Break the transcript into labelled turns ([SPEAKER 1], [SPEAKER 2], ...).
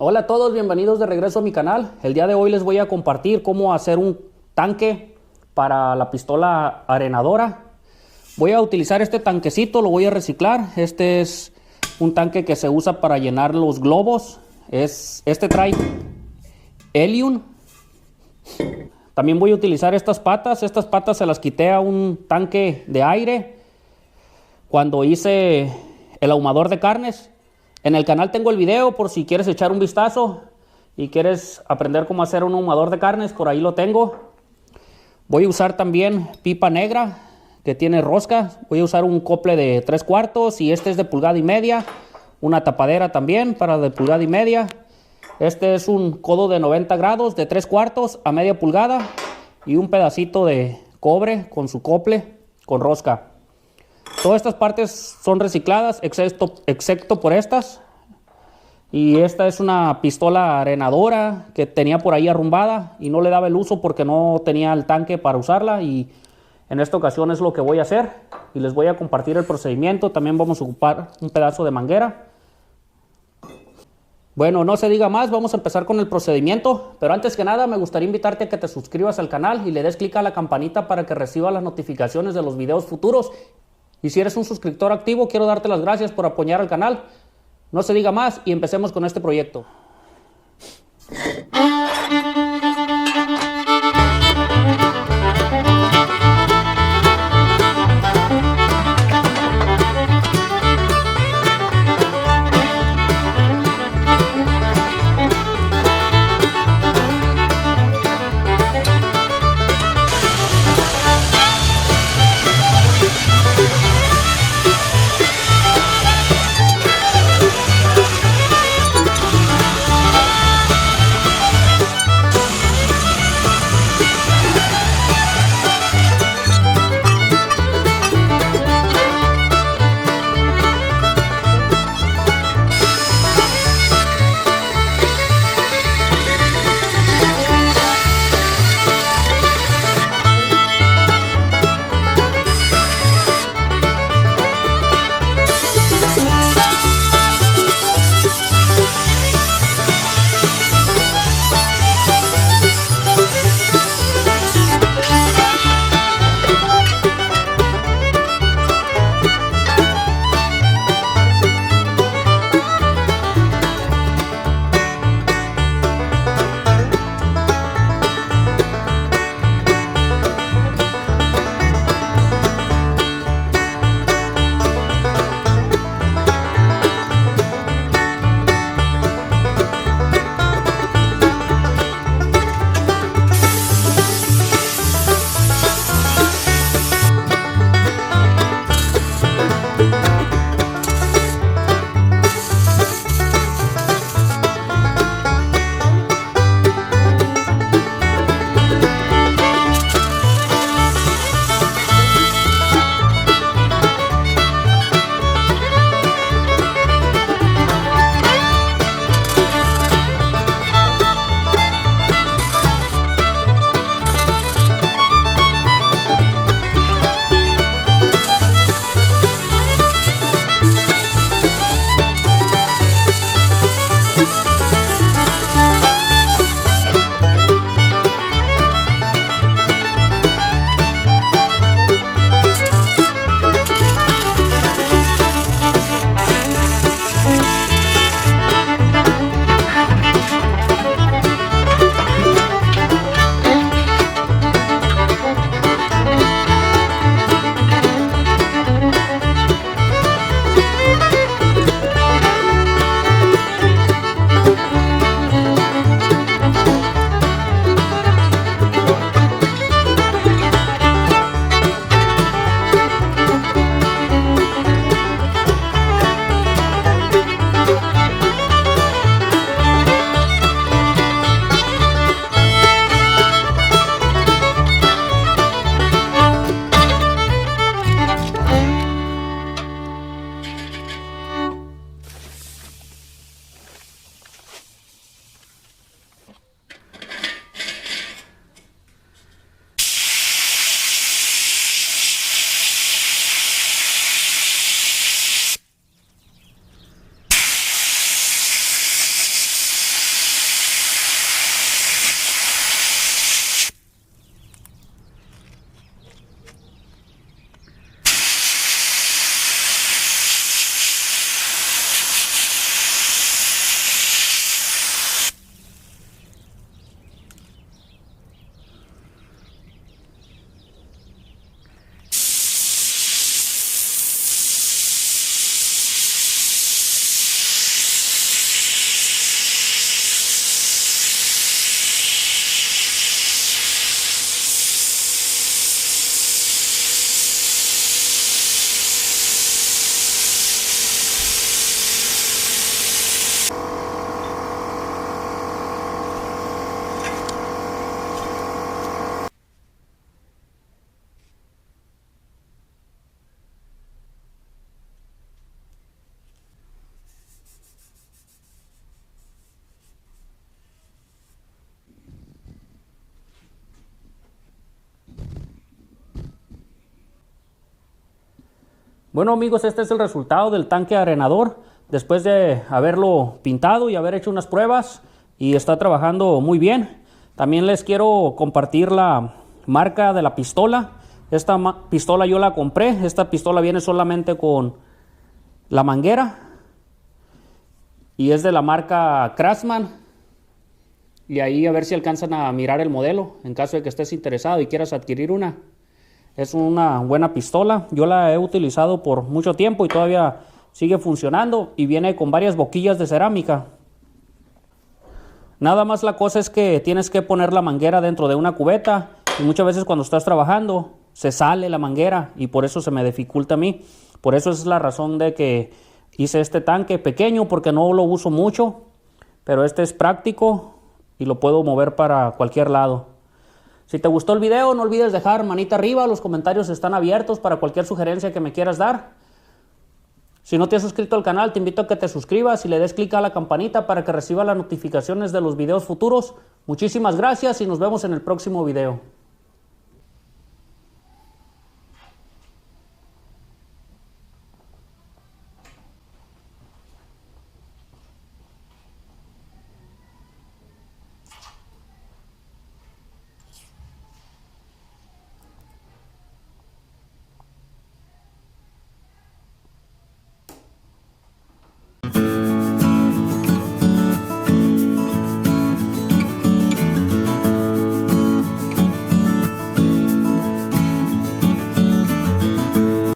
[SPEAKER 1] Hola a todos, bienvenidos de regreso a mi canal. El día de hoy les voy a compartir cómo hacer un tanque para la pistola arenadora. Voy a utilizar este tanquecito, lo voy a reciclar. Este es un tanque que se usa para llenar los globos. Este trae helium. También voy a utilizar estas patas se las quité a un tanque de aire cuando hice el ahumador de carnes. En el canal tengo el video por si quieres echar un vistazo y quieres aprender cómo hacer un ahumador de carnes, por ahí lo tengo. Voy a usar también pipa negra que tiene rosca. Voy a usar un cople de 3/4 y este es de 1,5 pulgadas. Una tapadera también para de 1,5 pulgadas. Este es un codo de 90 grados de 3/4 a 0,5 pulgada y un pedacito de cobre con su cople con rosca. Todas estas partes son recicladas excepto por estas. Y esta es una pistola arenadora que tenía por ahí arrumbada y no le daba el uso porque no tenía el tanque para usarla, y en esta ocasión es lo que voy a hacer y les voy a compartir el procedimiento. También vamos a ocupar un pedazo de manguera. Bueno, no se diga más, vamos a empezar con el procedimiento, pero antes que nada me gustaría invitarte a que te suscribas al canal y le des clic a la campanita para que recibas las notificaciones de los videos futuros. Y si eres un suscriptor activo, quiero darte las gracias por apoyar al canal. No se diga más y empecemos con este proyecto. Bueno amigos, este es el resultado del tanque arenador después de haberlo pintado y haber hecho unas pruebas, y está trabajando muy bien. También les quiero compartir la marca de la pistola. Esta pistola yo la compré. Esta pistola viene solamente con la manguera y es de la marca Craftsman. Y ahí a ver si alcanzan a mirar el modelo en caso de que estés interesado y quieras adquirir una. Es una buena pistola. Yo la he utilizado por mucho tiempo y todavía sigue funcionando, y viene con varias boquillas de cerámica. Nada más la cosa es que tienes que poner la manguera dentro de una cubeta, y muchas veces cuando estás trabajando se sale la manguera y por eso se me dificulta a mí. Por eso es la razón de que hice este tanque pequeño, porque no lo uso mucho, pero este es práctico y lo puedo mover para cualquier lado. Si te gustó el video, no olvides dejar manita arriba, los comentarios están abiertos para cualquier sugerencia que me quieras dar. Si no te has suscrito al canal, te invito a que te suscribas y le des clic a la campanita para que reciba las notificaciones de los videos futuros. Muchísimas gracias y nos vemos en el próximo video.